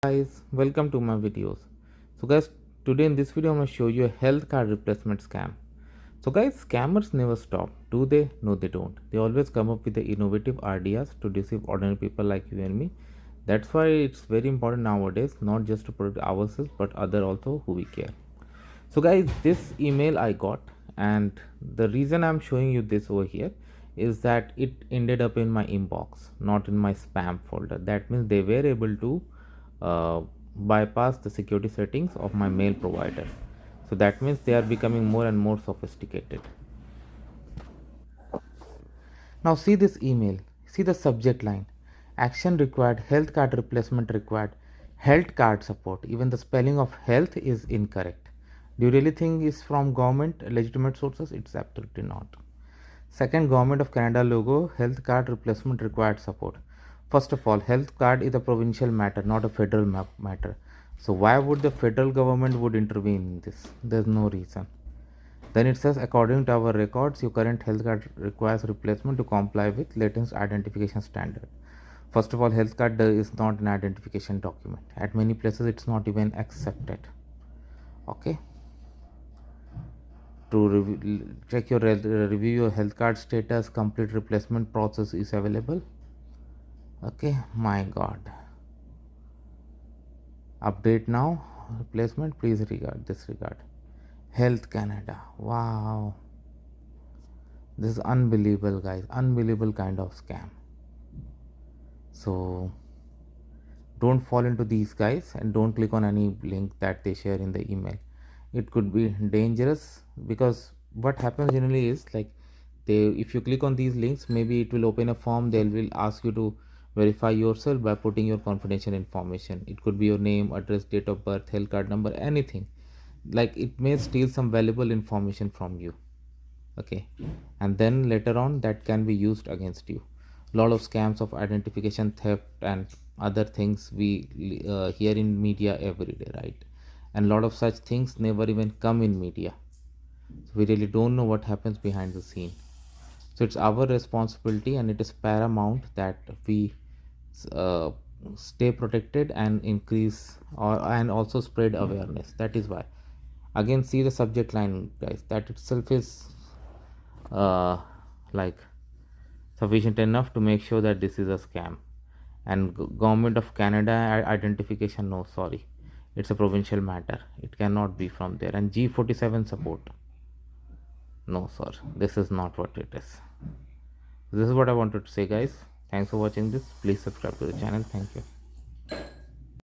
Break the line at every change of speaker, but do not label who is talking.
Guys, welcome to my videos. So guys, today in this video I'm going to show you a health card replacement scam. So guys, scammers never stop, do they? No, they don't. They always come up with the innovative ideas to deceive ordinary people like you and me. That's why it's very important nowadays, not just to protect ourselves but other also who we care. So guys, this email I got, and the reason I'm showing you this over here is that it ended up in my inbox, not in my spam folder. That means they were able to uh, bypass the security settings of my mail provider. So that means they are becoming more and more sophisticated. Now see this email, see the subject line: action required, health card replacement required, health card support. Even the spelling of health is incorrect. Do you really think it's from government legitimate sources? It's absolutely not. Second, Government of Canada logo, health card replacement required support. First of all, health card is a provincial matter, not a federal matter. So why would the federal government would intervene in this? There's no reason. Then it says, according to our records, your current health card requires replacement to comply with latest identification standard. First of all, health card is not an identification document. At many places, it's not even accepted. Okay. To check your review your health card status, complete replacement process is available. Okay, my God. Update now. Replacement, please disregard. Health Canada. Wow. This is unbelievable, guys. Unbelievable kind of scam. So don't fall into these guys and don't click on any link that they share in the email. It could be dangerous, because what happens generally is, like, if you click on these links, maybe it will open a form. They will ask you to verify yourself by putting your confidential information. It could be your name, address, date of birth, health card number, anything. Like, it may steal some valuable information from you. Okay, and then later on that can be used against you. Lot of scams of identification theft and other things we hear in media every day, right? And lot of such things never even come in media, so we really don't know what happens behind the scene. So it's our responsibility, and it is paramount that we uh, stay protected and increase and also spread awareness. That is why, again, see the subject line, guys. That itself is uh, like sufficient enough to make sure that this is a scam. And Government of Canada identification, no, sorry, it's a provincial matter, it cannot be from there. And G47 support, no sir, this is not what it is. This is what I wanted to say, guys. Thanks for watching this. Please subscribe to the channel. Thank you.